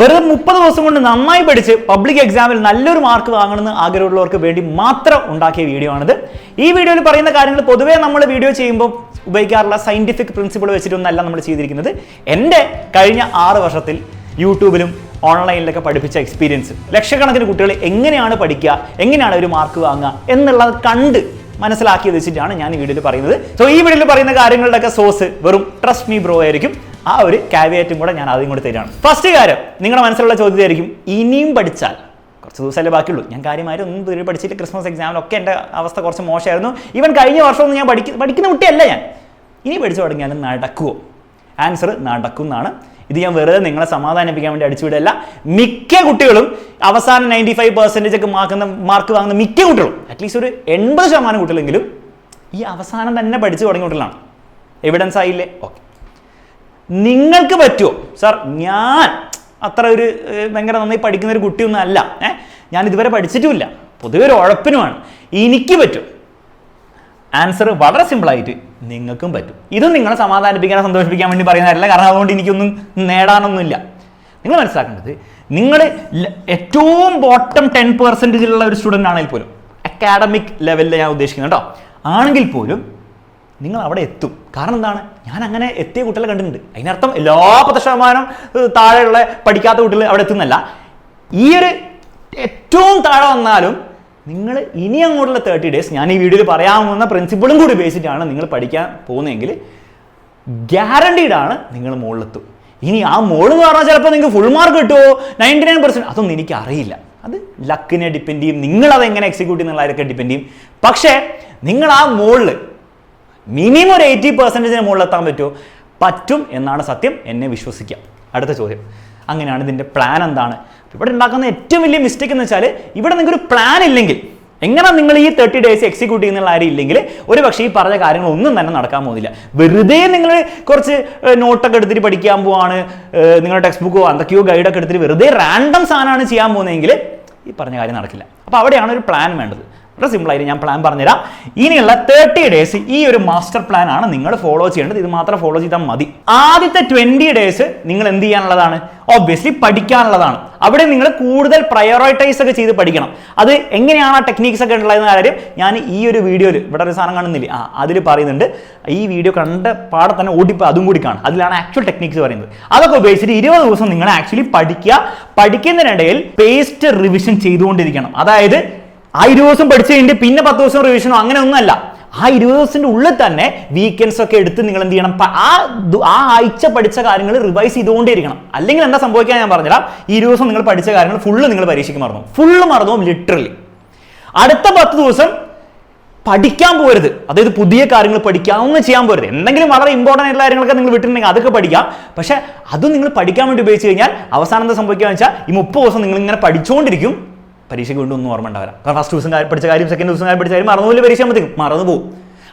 വെറുതെ 30 ദിവസം കൊണ്ട് നന്നായി പഠിച്ച് പബ്ലിക് എക്സാമിൽ നല്ലൊരു മാർക്ക് വാങ്ങണമെന്ന് ആഗ്രഹമുള്ളവർക്ക് വേണ്ടി മാത്രം ഉണ്ടാക്കിയ വീഡിയോ ആണിത്. ഈ വീഡിയോയിൽ പറയുന്ന കാര്യങ്ങൾ പൊതുവേ നമ്മൾ വീഡിയോ ചെയ്യുമ്പോൾ ഉപയോഗിക്കാറുള്ള സയന്റിഫിക് പ്രിൻസിപ്പിൾ വെച്ചിട്ടൊന്നല്ല നമ്മൾ ചെയ്തിരിക്കുന്നത്. എൻ്റെ കഴിഞ്ഞ 6 വർഷത്തിൽ യൂട്യൂബിലും ഓൺലൈനിലൊക്കെ പഠിപ്പിച്ച എക്സ്പീരിയൻസ്, ലക്ഷക്കണക്കിന് കുട്ടികൾ എങ്ങനെയാണ് പഠിക്കുക, എങ്ങനെയാണ് ഒരു മാർക്ക് വാങ്ങുക എന്നുള്ളത് കണ്ട് മനസ്സിലാക്കി വെച്ചിട്ടാണ് ഞാൻ ഈ വീഡിയോയിൽ പറയുന്നത്. സോ ഈ വീഡിയോയിൽ പറയുന്ന കാര്യങ്ങളുടെയൊക്കെ സോഴ്സ് വെറും ട്രസ്റ്റ് മീ ബ്രോ ആയിരിക്കും. ആ ഒരു കാവിയേറ്റും കൂടെ ഞാൻ ആദ്യം കൂടെ തരികയാണ്. ഫസ്റ്റ് കാര്യം, നിങ്ങളുടെ മനസ്സിലുള്ള ചോദ്യമായിരിക്കും, ഇനിയും പഠിച്ചാൽ കുറച്ച് ദിവസമല്ലേ ബാക്കിയുള്ളൂ, ഞാൻ കാര്യമായിട്ട് ഒന്നും ഇതുവരെ പഠിച്ചില്ല, ക്രിസ്മസ് എക്സാമിലൊക്കെ എൻ്റെ അവസ്ഥ കുറച്ച് മോശമായിരുന്നു, ഈവൻ കഴിഞ്ഞ വർഷമൊന്നും ഞാൻ പഠിക്കുന്ന കുട്ടിയല്ല ഞാൻ, ഇനി പഠിച്ചു തുടങ്ങിയാലും നടക്കുമോ? ആൻസർ നടക്കും എന്നാണ്. ഇത് ഞാൻ വെറുതെ നിങ്ങളെ സമാധാനിപ്പിക്കാൻ വേണ്ടി അടിച്ചുവിടല്ല. മിക്ക കുട്ടികളും അവസാനം 95% ഒക്കെ മാർക്ക് വാങ്ങുന്ന മിക്ക കുട്ടികളും, അറ്റ്ലീസ്റ്റ് ഒരു 80% കുട്ടികളെങ്കിലും ഈ അവസാനം തന്നെ പഠിച്ചു തുടങ്ങിയ കുട്ടികളാണ്. എവിഡൻസ് ആയില്ലേ? ഓക്കെ, നിങ്ങൾക്ക് പറ്റുമോ? സാർ ഞാൻ അത്ര ഒരു ഭയങ്കര നന്നായി പഠിക്കുന്ന ഒരു കുട്ടിയൊന്നും അല്ല, ഞാൻ ഇതുവരെ പഠിച്ചിട്ടുമില്ല, പൊതുവെ ഒരു ഉഴപ്പിനുമാണ്, എനിക്ക് പറ്റും. ആൻസർ വളരെ സിമ്പിളായിട്ട് നിങ്ങൾക്കും പറ്റും. ഇതും നിങ്ങളെ സമാധാനിപ്പിക്കാൻ സന്തോഷിപ്പിക്കാൻ വേണ്ടി പറയുന്നതല്ല, കാരണം അതുകൊണ്ട് എനിക്കൊന്നും നേടാനൊന്നുമില്ല. നിങ്ങൾ മനസ്സിലാക്കേണ്ടത്, നിങ്ങൾ ഏറ്റവും ബോട്ടം 10% ഒരു സ്റ്റുഡൻ്റ് ആണെങ്കിൽ പോലും, അക്കാഡമിക് ലെവലിൽ ഞാൻ ഉദ്ദേശിക്കുന്നത് കേട്ടോ, ആണെങ്കിൽ പോലും നിങ്ങൾ അവിടെ എത്തും. കാരണം എന്താണ്, ഞാൻ അങ്ങനെ എത്തിയ കുട്ടികളെ കണ്ടിട്ടുണ്ട്. അതിനർത്ഥം എല്ലാ 10% താഴെയുള്ള പഠിക്കാത്ത കുട്ടികൾ അവിടെ എത്തുന്നല്ല. ഈ ഒരു ഏറ്റവും താഴെ വന്നാലും നിങ്ങൾ ഇനി അങ്ങോട്ടുള്ള 30 days ഞാൻ ഈ വീഡിയോയിൽ പറയാവുന്ന പ്രിൻസിപ്പിളും കൂടി ബേസിച്ചാണ് നിങ്ങൾ പഠിക്കാൻ പോകുന്നതെങ്കിൽ ഗ്യാരണ്ടീഡ് ആണ് നിങ്ങൾ മുകളിലെത്തും. ഇനി ആ മോള് എന്ന് പറഞ്ഞാൽ ചിലപ്പോൾ നിങ്ങൾക്ക് ഫുൾ മാർക്ക് കിട്ടുമോ, 99%, അതൊന്നും എനിക്ക് അറിയില്ല. അത് ലക്കിനെ ഡിപ്പെൻഡ് ചെയ്യും, നിങ്ങളത് എങ്ങനെ എക്സിക്യൂട്ട് ചെയ്യുന്നതൊക്കെ ഡിപ്പെൻഡ് ചെയ്യും. പക്ഷേ നിങ്ങൾ ആ മോളിൽ മിനിമം ഒരു 80% മുകളിലെത്താൻ പറ്റുമോ? പറ്റും എന്നാണ് സത്യം, എന്നെ വിശ്വസിക്കാം. അടുത്ത ചോദ്യം, അങ്ങനെയാണ് ഇതിൻ്റെ പ്ലാൻ എന്താണ്? ഇവിടെ ഉണ്ടാക്കുന്ന ഏറ്റവും വലിയ മിസ്റ്റേക്ക് എന്ന് വെച്ചാൽ, ഇവിടെ നിങ്ങൾക്കൊരു പ്ലാൻ ഇല്ലെങ്കിൽ, എങ്ങനെ നിങ്ങൾ ഈ 30 days എക്സിക്യൂട്ട് ചെയ്യുന്നുള്ള കാര്യം ഇല്ലെങ്കിൽ ഒരു പക്ഷേ ഈ പറഞ്ഞ കാര്യങ്ങളൊന്നും തന്നെ നടക്കാൻ പോകുന്നില്ല. വെറുതെ നിങ്ങൾ കുറച്ച് നോട്ടൊക്കെ എടുത്തിട്ട് പഠിക്കാൻ പോവാണ്, നിങ്ങളുടെ ടെക്സ്റ്റ് ബുക്കോ എന്തൊക്കെയോ ഗൈഡൊക്കെ എടുത്തിട്ട് വെറുതെ റാൻഡം സാധനമാണ് ചെയ്യാൻ പോകുന്നതെങ്കിൽ ഈ പറഞ്ഞ കാര്യം നടക്കില്ല. അപ്പോൾ അവിടെയാണ് ഒരു പ്ലാൻ വേണ്ടത്. വളരെ സിമ്പിളായിട്ട് ഞാൻ പ്ലാൻ പറഞ്ഞുതരാം. ഇനിയുള്ള 30 days ഈ ഒരു മാസ്റ്റർ പ്ലാൻ ആണ് നിങ്ങൾ ഫോളോ ചെയ്യേണ്ടത്. ഇത് മാത്രം ഫോളോ ചെയ്താൽ മതി. ആദ്യത്തെ 20 days നിങ്ങൾ എന്ത് ചെയ്യാനുള്ളതാണ്? ഒബ്വിയസ്ലി പഠിക്കാനുള്ളതാണ്. അവിടെ നിങ്ങൾ കൂടുതൽ പ്രയോറിറ്റൈസ് ഒക്കെ ചെയ്ത് പഠിക്കണം. അത് എങ്ങനെയാണ് ആ ടെക്നീക്സ് ഒക്കെ ഉള്ളതെന്ന കാര്യം ഞാൻ ഈ ഒരു വീഡിയോയിൽ, ഇവിടെ ഒരു സാധനം കാണുന്നില്ല, അതിൽ പറയുന്നുണ്ട്. ഈ വീഡിയോ കണ്ട പാടെ തന്നെ ഓടിപ്പോൾ അതും കൂടി കാണും. അതിലാണ് ആക്ച്വൽ ടെക്നിക്സ് പറയുന്നത്. അതൊക്കെ ഉപയോഗിച്ചിട്ട് 20 ദിവസം നിങ്ങൾ ആക്ച്വലി പഠിക്കുക. പഠിക്കുന്നതിനിടയിൽ പേസ്റ്റ് റിവിഷൻ ചെയ്തുകൊണ്ടിരിക്കണം. അതായത് ആ 20 ദിവസം പഠിച്ചു കഴിഞ്ഞിട്ട് പിന്നെ 10 ദിവസം റിവിഷനോ അങ്ങനെ ഒന്നുമല്ല. ആ 20 ദിവസത്തിന്റെ ഉള്ളിൽ തന്നെ വീക്കെൻഡ്സ് ഒക്കെ എടുത്ത് നിങ്ങൾ എന്ത് ചെയ്യണം? ആ ആഴ്ച പഠിച്ച കാര്യങ്ങൾ റിവൈസ് ചെയ്തുകൊണ്ടേയിരിക്കണം. അല്ലെങ്കിൽ എന്താ സംഭവിക്കാൻ ഞാൻ പറഞ്ഞുതരാം. ഈ 20 ദിവസം നിങ്ങൾ പഠിച്ച കാര്യങ്ങൾ ഫുള്ള് നിങ്ങൾ പരീക്ഷയ്ക്ക് മറന്നു, ഫുള്ള് മറന്നു ലിറ്ററലി. അടുത്ത 10 ദിവസം പഠിക്കാൻ പോരുത്. അതായത് പുതിയ കാര്യങ്ങൾ പഠിക്കാവുന്ന ചെയ്യാൻ പോരുത്. എന്തെങ്കിലും വളരെ ഇമ്പോർട്ടൻ്റ് ആയിട്ടുള്ള കാര്യങ്ങളൊക്കെ നിങ്ങൾ വിട്ടിട്ടുണ്ടെങ്കിൽ അതൊക്കെ പഠിക്കാം. പക്ഷെ അതും നിങ്ങൾ പഠിക്കാൻ വേണ്ടി ഉപയോഗിച്ച് കഴിഞ്ഞാൽ അവസാനം എന്താ സംഭവിക്കുക വെച്ചാൽ, ഈ 30 ദിവസം നിങ്ങൾ ഇങ്ങനെ പഠിച്ചുകൊണ്ടിരിക്കും, പരീക്ഷയ്ക്ക് വീണ്ടും ഒന്നും ഓർമ്മ ഉണ്ടാവില്ല. കാരണം ഫസ്റ്റ് ദിവസം പഠിച്ച കാര്യം, സെക്കൻഡ് ദിവസം പഠിച്ച കാര്യം മറന്നുപോലെ പരീക്ഷ ആകുമ്പോഴത്തേക്കും മറന്നു പോകും.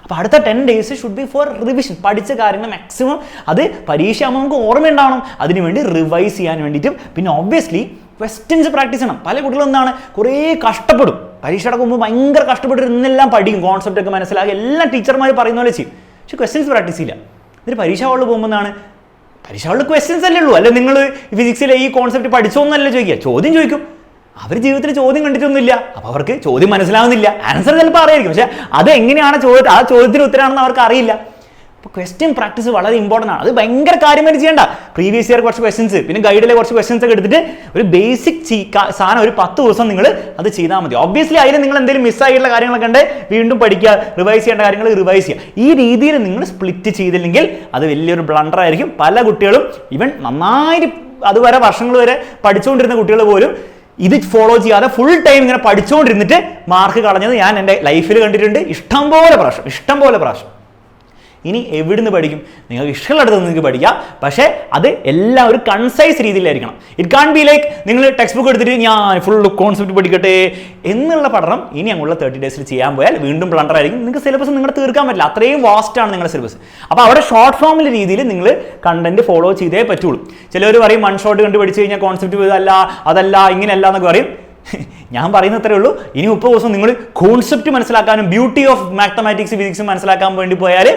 അപ്പോൾ അടുത്ത 10 days should be for revision. പഠിച്ച കാര്യങ്ങൾ മാക്സിമം അത് പരീക്ഷ ആകുമ്പോൾ നമുക്ക് ഓർമ്മ ഉണ്ടാവണം, അതിനുവേണ്ടി റിവൈസ് ചെയ്യാൻ വേണ്ടിയിട്ടും. പിന്നെ ഒബ്വിയസ്ലി ക്വസ്റ്റ്യൻസ് പ്രാക്ടീസ് ചെയ്യണം. പല കുട്ടികളും എന്താണ്, കുറേ കഷ്ടപ്പെടും, പരീക്ഷയുടെ മുമ്പ് ഭയങ്കര കഷ്ടപ്പെട്ടിട്ട് ഇന്നെല്ലാം പഠിക്കും, കോൺസെപ്റ്റ് ഒക്കെ മനസ്സിലാക്കി എല്ലാം ടീച്ചർമാർ പറയുന്ന പോലെ ചെയ്യും. പക്ഷെ ക്വസ്റ്റ്യൻസ് പ്രാക്ടീസ് ചെയ്യില്ല. എന്നിട്ട് പരീക്ഷ ഹാളിൽ പോകുമ്പോൾ എന്താണ്, പരീക്ഷ ഹാളിൽ ക്വസ്റ്റ്യൻസ് അല്ലേ ഉള്ളൂ. അല്ലെ നിങ്ങൾ ഫിസിക്സിലെ ഈ കോൺസെപ്റ്റ് പഠിച്ചോന്നല്ല ചോദിക്കുക, ചോദ്യം ചോദിക്കും. അവർ ജീവിതത്തിൽ ചോദ്യം കണ്ടിട്ടൊന്നുമില്ല, അപ്പോൾ അവർക്ക് ചോദ്യം മനസ്സിലാവുന്നില്ല. ആൻസർ ചിലപ്പോൾ അറിയായിരിക്കും, പക്ഷെ അത് എങ്ങനെയാണ് ആ ചോദ്യത്തിന് ഉത്തരമാണെന്ന് അവർക്ക് അറിയില്ല. അപ്പോൾ ക്വസ്റ്റ്യൻ പ്രാക്ടീസ് വളരെ ഇമ്പോർട്ടൻ്റ് ആണ്. അത് ഭയങ്കര കാര്യമായിട്ട് ചെയ്യേണ്ട. പ്രീവിയസ് ഇയർ കുറച്ച് ക്വസ്റ്റ്യൻസ്, പിന്നെ ഗൈഡിലെ കുറച്ച് ക്വസ്റ്റ്യൻസ് ഒക്കെ എടുത്തിട്ട് ഒരു ബേസിക് സാധനം ഒരു 10 ദിവസം നിങ്ങൾ അത് ചെയ്താൽ മതി. ഒബ്വിയസ്ലി അതിൽ നിങ്ങൾ എന്തെങ്കിലും മിസ്സായിട്ടുള്ള കാര്യങ്ങളൊക്കെ ഉണ്ട്, വീണ്ടും പഠിക്കുക, റിവൈസ് ചെയ്യേണ്ട കാര്യങ്ങൾ റിവൈസ് ചെയ്യുക. ഈ രീതിയിൽ നിങ്ങൾ സ്പ്ലിറ്റ് ചെയ്തില്ലെങ്കിൽ അത് വലിയൊരു ബ്ലണ്ടർ ആയിരിക്കും. പല കുട്ടികളും ഈവൻ നന്നായിട്ട് അതുവരെ വർഷങ്ങൾ വരെ പഠിച്ചുകൊണ്ടിരുന്ന കുട്ടികൾ പോലും ഇത് ഫോളോ ചെയ്യാതെ ഫുൾ ടൈം ഇങ്ങനെ പഠിച്ചുകൊണ്ടിരുന്നിട്ട് മാർക്ക് കളഞ്ഞത് ഞാൻ എൻ്റെ ലൈഫിൽ കണ്ടിട്ടുണ്ട്. ഇഷ്ടംപോലെ പ്രാവശ്യം. ഇനി എവിടുന്ന് പഠിക്കും? നിങ്ങൾക്ക് ഇഷ്ടമുള്ളിടത്ത് നിങ്ങൾക്ക് പഠിക്കാം, പക്ഷേ അത് എല്ലാം ഒരു കൺസൈസ് രീതിയിലായിരിക്കണം. ഇറ്റ് കാൺ ബി ലൈക്ക് നിങ്ങൾ ടെക്സ്റ്റ് ബുക്ക് എടുത്തിട്ട് ഞാൻ ഫുൾ കോൺസെപ്റ്റ് പഠിക്കട്ടെ എന്നുള്ള പഠനം ഇനി അങ്ങുള്ള 30 days ചെയ്യാൻ പോയാൽ വീണ്ടും ബ്ലണ്ടർ ആയിരിക്കും. നിങ്ങൾക്ക് സിലബസ് നിങ്ങൾ തീർക്കാൻ പറ്റില്ല, അത്രയും വാസ്റ്റ് ആണ് നിങ്ങളുടെ സിലബസ്. അപ്പോൾ അവിടെ ഷോർട്ട് ഫോമിൽ രീതിയിൽ നിങ്ങൾ കണ്ടന്റ് ഫോളോ ചെയ്തേ പറ്റുള്ളൂ. ചിലർ പറയും 1 ഷോട്ട് കണ്ട് പഠിച്ചു കഴിഞ്ഞാൽ കോൺസെപ്റ്റ് അതല്ല ഇങ്ങനെയല്ല എന്നൊക്കെ പറയും. ഞാൻ പറയുന്ന അത്രേ ഉള്ളൂ. ഇനി 30 ദിവസം നിങ്ങൾ കോൺസെപ്റ്റ് മനസ്സിലാക്കാനും ബ്യൂട്ടി ഓഫ് മാത്തമാറ്റിക്സ് ഫിസിക്സ് മനസ്സിലാക്കാൻ വേണ്ടി പോയാൽ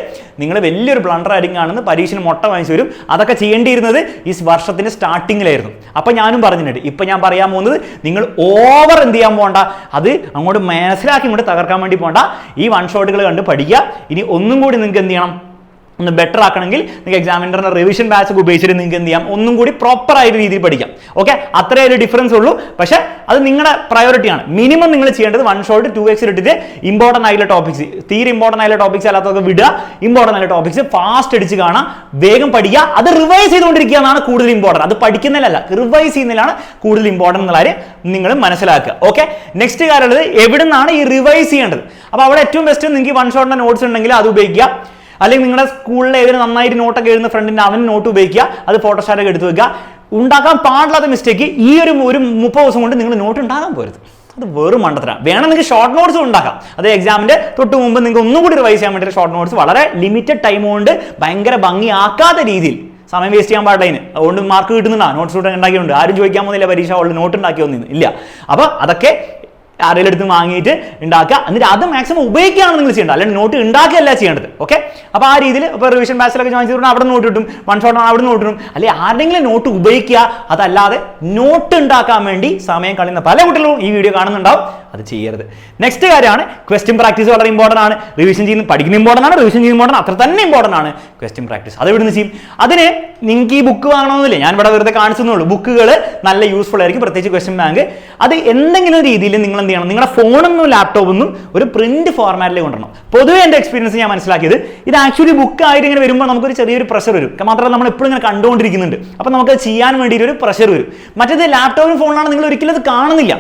നിങ്ങൾ വലിയൊരു ബ്ലണ്ടർ ആയിരിക്കും കാണുന്നത്. പരീക്ഷയിൽ മുട്ട വാങ്ങിച്ചു വരും. അതൊക്കെ ചെയ്യേണ്ടിയിരുന്നത് ഈ വർഷത്തിന്റെ സ്റ്റാർട്ടിങ്ങിലായിരുന്നു. അപ്പം ഞാനും പറഞ്ഞിട്ടുണ്ട്. ഇപ്പം ഞാൻ പറയാൻ പോകുന്നത് നിങ്ങൾ ഓവർ എന്ത് ചെയ്യാൻ പോകണ്ട, അത് അങ്ങോട്ട് മനസ്സിലാക്കി ഇങ്ങോട്ട് തകർക്കാൻ വേണ്ടി പോകണ്ട. ഈ വൺ ഷോട്ടുകൾ കണ്ട് പഠിക്കുക. ഇനി ഒന്നും കൂടി നിങ്ങൾക്ക് എന്ത് ചെയ്യണം, ഒന്ന് ബെറ്റർ ആക്കണമെങ്കിൽ നിങ്ങൾക്ക് എക്സാമിനറിന്റെ റിവിഷൻ ബാച്ച് ഒക്കെ ഉപയോഗിച്ചിട്ട് നിങ്ങൾക്ക് എന്ത് ചെയ്യാം, ഒന്നും കൂടി പ്രോപ്പർ ആയ രീതിയിൽ പഠിക്കാം. ഓക്കെ, അത്രേ ഒരു ഡിഫറൻസ് ഉള്ളൂ. പക്ഷേ അത് നിങ്ങളുടെ പ്രയോറിറ്റിയാണ്. മിനിമം നിങ്ങൾ ചെയ്യേണ്ടത് വൺ ഷോട്ട് 2x ഇട്ടിട്ട് ഇമ്പോർട്ടൻ്റ് ആയിട്ടുള്ള ടോപ്പിക്സ്, തീരെ ഇമ്പോർട്ടൻ്റ് ആയിട്ടുള്ള ടോപ്പിക്സ് അല്ലാത്തതൊക്കെ വിടുക. ഇമ്പോർട്ടൻ്റ് ആയിട്ടുള്ള ടോപ്പിക്സ് ഫാസ്റ്റ് അടിച്ച് കാണാം, വേഗം പഠിക്കുക. അത് റിവൈസ് ചെയ്തുകൊണ്ടിരിക്കുക എന്നാണ് കൂടുതൽ ഇമ്പോർട്ടൻ്റ്. അത് പഠിക്കുന്നതിലല്ല, റിവൈസ് ചെയ്യുന്നതിലാണ് കൂടുതൽ ഇമ്പോർട്ടൻ്റ് എന്നുള്ള കാര്യം നിങ്ങൾ മനസ്സിലാക്കുക. ഓക്കെ, നെക്സ്റ്റ് കാര്യമുള്ളത് എവിടെ നിന്നാണ് ഈ റിവൈസ് ചെയ്യേണ്ടത്. അപ്പോൾ അവിടെ ഏറ്റവും ബെസ്റ്റ് നിങ്ങൾക്ക് വൺ ഷോട്ടിന്റെ നോട്ട്സ് ഉണ്ടെങ്കിൽ അത് ഉപയോഗിക്കുക. അല്ലെങ്കിൽ നിങ്ങളുടെ സ്കൂളിലെ ഏതൊരു നന്നായിട്ട് നോട്ടൊക്കെ എഴുതുന്ന ഫ്രണ്ടിൻ്റെ അവൻ നോട്ട് ഉപയോഗിക്കുക. അത് ഫോട്ടോസ്റ്റാറ്റൊക്കെ എടുത്ത് വെക്കുക. ഉണ്ടാക്കാൻ പാടില്ലാത്ത മിസ്റ്റേക്ക് ഈ ഒരു 30 ദിവസം കൊണ്ട് നിങ്ങൾ നോട്ട് ഉണ്ടാകാൻ പോരുത്. അത് വെറും മണ്ടത്തരാണ്. വേണം നിങ്ങൾക്ക് ഷോർട്ട് നോട്ട്സ് ഉണ്ടാക്കാം. അത് എക്സാമിന്റെ തൊട്ട് മുമ്പ് നിങ്ങൾക്ക് ഒന്നും കൂടി റിവൈസ് ചെയ്യാൻ വേണ്ടി ഷോർട്ട് നോട്ട്സ് വളരെ ലിമിറ്റഡ് ടൈം കൊണ്ട് ഭയങ്കര ഭംഗിയാക്കാത്ത രീതിയിൽ, സമയം വേസ്റ്റ് ചെയ്യാൻ പാടില്ല അതിന്. അതുകൊണ്ട് മാർക്ക് കിട്ടുന്നുണ്ടോ, നോട്ട്സ് ഉണ്ടാക്കിയുണ്ട്. ആരും ചോദിക്കാൻ പോകുന്നില്ല പരീക്ഷ അവളുടെ നോട്ട് ഉണ്ടാക്കിയൊന്നും ഇല്ല. അപ്പോൾ അതൊക്കെ ആരെങ്കിലും അടുത്ത് വാങ്ങിയിട്ട് ഉണ്ടാക്കുക. എന്നിട്ട് അത് മാക്സിമം ഉപയോഗിക്കുകയാണ് നിങ്ങൾ ചെയ്യേണ്ടത്, അല്ലെങ്കിൽ നോട്ട് ഉണ്ടാക്കുകയല്ല ചെയ്യേണ്ടത്. ഓക്കെ, അപ്പോൾ ആ രീതിയിൽ ഇപ്പോൾ റിവിഷൻ ബാച്ചിലൊക്കെ ജോയിൻ ചെയ്തിട്ട് അവിടെ നോട്ട് കിട്ടും, വൺ ഷോട്ട് അവിടെ നോട്ട് കിട്ടും. അല്ലെങ്കിൽ ആരുടെങ്കിലും നോട്ട് ഉപയോഗിക്കുക. അതല്ലാതെ നോട്ട് ഉണ്ടാക്കാൻ വേണ്ടി സമയം കളയുന്ന പല കുട്ടികളും ഈ വീഡിയോ കാണുന്നുണ്ടാവും. അത് ചെയ്യരുത്. നെക്സ്റ്റ് കാര്യമാണ് ക്വസ്റ്റ്യൻ പ്രാക്ടീസ്. വളരെ ഇമ്പോർട്ടൻ്റ് ആണ്. റിവിഷൻ ചെയ്യുന്ന പഠിക്കുന്ന ഇമ്പോർട്ടൻ്റ് ആണ്, റിവിഷൻ ചെയ്യുന്ന ഇമ്പോർട്ടൻ്റ്, അത്ര തന്നെ ഇമ്പോർട്ടൻ്റ് ആണ് ക്വസ്റ്റ്യൻ പ്രാക്ടീസ്. അത് എവിടെ നിന്ന് ചെയ്യും? അതിന് നിങ്ങൾക്ക് ഈ ബുക്ക് വാങ്ങണമെന്നില്ല, ഞാൻ ഇവിടെ വെറുതെ കാണിച്ചെന്നുള്ളൂ. ബുക്കുകൾ നല്ല യൂസ്ഫുൾ ആയിരിക്കും, പ്രത്യേകിച്ച് ക്വസ്റ്റ്യൻ ബാങ്ക്. അത് എന്തെങ്കിലും രീതിയിൽ നിങ്ങൾ എന്ത് ചെയ്യണം, നിങ്ങളുടെ ഫോണൊന്നും ലാപ്ടോപ്പൊന്നും ഒരു പ്രിന്റ് ഫോർമാറ്റിലേക്ക് കൊണ്ടുവരണം. പൊതുവെ എൻ്റെ എക്സ്പീരിയൻസ് ഞാൻ മനസ്സിലാക്കിയത്, ഇത് ആക്ച്വലി ബുക്ക് ആയിട്ട് ഇങ്ങനെ വരുമ്പോൾ നമുക്കൊരു ചെറിയൊരു പ്രഷർ വരും. മാത്രമല്ല നമ്മൾ എപ്പോഴും ഇങ്ങനെ കണ്ടുകൊണ്ടിരിക്കുന്നുണ്ട്. അപ്പോൾ നമുക്ക് ചെയ്യാൻ വേണ്ടിയിട്ട് ഒരു പ്രഷർ വരും. മറ്റേത് ലാപ്ടോപ്പും ഫോണിലാണ് നിങ്ങൾ ഒരിക്കലും അത് കാണുന്നില്ല.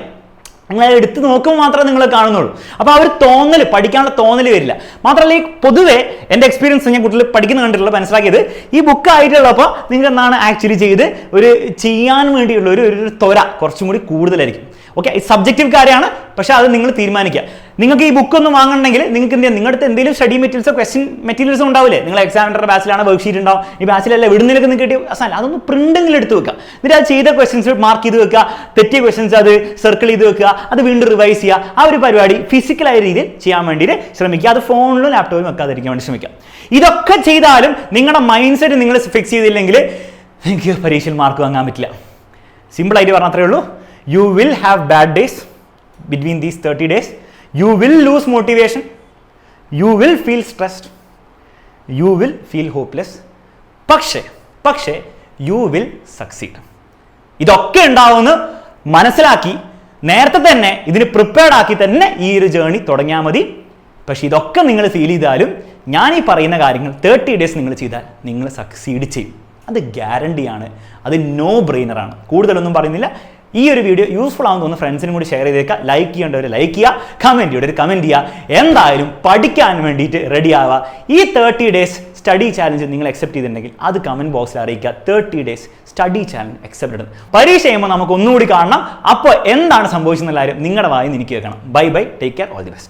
നിങ്ങൾ എടുത്ത് നോക്കുമ്പോൾ മാത്രമേ നിങ്ങൾ കാണുന്നുള്ളൂ. അപ്പോൾ ആ ഒരു തോന്നൽ, പഠിക്കാനുള്ള തോന്നൽ വരില്ല. മാത്രമല്ല ഈ പൊതുവെ എൻ്റെ എക്സ്പീരിയൻസ് ഞാൻ കുട്ടികൾ പഠിക്കുന്ന കണ്ടിട്ടുള്ള മനസ്സിലാക്കിയത്, ഈ ബുക്ക് ആയിട്ടുള്ളപ്പോൾ നിങ്ങൾക്ക് എന്താണ് ആക്ച്വലി ചെയ്ത് ഒരു ചെയ്യാൻ വേണ്ടിയുള്ള ഒരു ത്വര കുറച്ചും കൂടി കൂടുതലായിരിക്കും. ഓക്കെ, സബ്ജക്റ്റീവ് കാര്യമാണ്, പക്ഷേ അത് നിങ്ങൾ തീരുമാനിക്കുക. നിങ്ങൾക്ക് ഈ ബുക്കൊന്നും വാങ്ങണമെങ്കിൽ നിങ്ങൾക്ക് എന്ത് ചെയ്യാം, നിങ്ങളുടെ അടുത്ത് എന്തെങ്കിലും സ്റ്റഡി മെറ്റീരിയൽസോ ക്വസ്റ്റ്യൻ മെറ്റീരിയൽസോ ഉണ്ടാവില്ലേ? നിങ്ങൾ എക്സാമിനറുടെ ബാച്ചിലാണ് വർക്ക്ഷീറ്റ് ഉണ്ടാവും. ഈ ബാച്ചിലല്ല എവിടുന്നേലൊക്കെ നിങ്ങൾക്ക് കിട്ടിയ അവസാനം അതൊന്ന് പ്രിന്റെങ്കിലും എടുത്ത് വെക്കുക. എന്നിട്ട് അത് ചെയ്ത ക്വസ്റ്റ്യൻസ് മാർക്ക് ചെയ്ത് വെക്കുക, തെറ്റിയ ക്വസ്റ്റ്യൻസ് അത് സർക്കിൾ ചെയ്ത് വെക്കുക, അത് വീണ്ടും റിവൈസ് ചെയ്യുക. ആ ഒരു പരിപാടി ഫിസിക്കലായ രീതിയിൽ ചെയ്യാൻ വേണ്ടിയിട്ട് ശ്രമിക്കുക. അത് ഫോണിലും ലാപ്ടോപ്പിലും വെക്കാതിരിക്കാൻ വേണ്ടി ശ്രമിക്കുക. ഇതൊക്കെ ചെയ്താലും നിങ്ങളുടെ മൈൻഡ് സെറ്റ് നിങ്ങൾ ഫിക്സ് ചെയ്തില്ലെങ്കിൽ നിങ്ങൾക്ക് പരീക്ഷയിൽ മാർക്ക് വാങ്ങാൻ പറ്റില്ല. സിമ്പിളായിട്ട് പറഞ്ഞാൽ അത്രേ ഉള്ളൂ. You will have bad days between these 30 days. You will lose motivation. You will feel stressed. You will feel hopeless. പക്ഷേ you will succeed. ഇതൊക്കെ ഉണ്ടാവുമെന്ന് മനസ്സിലാക്കി നേരത്തെ തന്നെ ഇതിന് പ്രിപ്പയർഡ് ആക്കി തന്നെ ഈ ഒരു ജേർണി തുടങ്ങിയാൽ മതി. പക്ഷേ ഇതൊക്കെ നിങ്ങൾ ഫീൽ ചെയ്താലും ഞാൻ ഈ പറയുന്ന കാര്യങ്ങൾ 30 ഡേയ്സ് നിങ്ങൾ ചെയ്താൽ നിങ്ങൾ സക്സീഡ് ചെയ്യും. അത് ഗ്യാരണ്ടിയാണ്. അത് നോ ബ്രെയിനറാണ്. കൂടുതലൊന്നും പറയുന്നില്ല. ഈ ഒരു വീഡിയോ യൂസ്ഫുൾ ആണെന്ന് തോന്നുന്നു ഫ്രണ്ട്സിനും കൂടി ഷെയർ ചെയ്തേക്കുക. ലൈക്ക് ചെയ്യേണ്ടവർ ലൈക്ക് ചെയ്യുക, കമൻറ്റ് ചെയ്യേണ്ടവർ കമൻറ്റ് ചെയ്യുക. എന്തായാലും പഠിക്കാൻ വേണ്ടിയിട്ട് റെഡി ആവുക. ഈ 30 ഡേയ്സ് സ്റ്റഡി ചാലഞ്ച് നിങ്ങൾ അക്സെപ്റ്റ് ചെയ്തിട്ടുണ്ടെങ്കിൽ അത് കമൻറ്റ് ബോക്സിൽ അറിയിക്കുക. 30 ഡേയ്സ് സ്റ്റഡി ചാലഞ്ച് അക്സെപ്റ്റഡ്. പരീക്ഷ ചെയ്യുമ്പോൾ നമുക്ക് ഒന്നുകൂടി കാണണം. അപ്പോൾ എന്താണ് സംഭവിച്ചെന്നുള്ള കാര്യം നിങ്ങളുടെ വായിൽ നിന്ന് എനിക്ക് കേൾക്കണം. Bye bye, take care, all the best.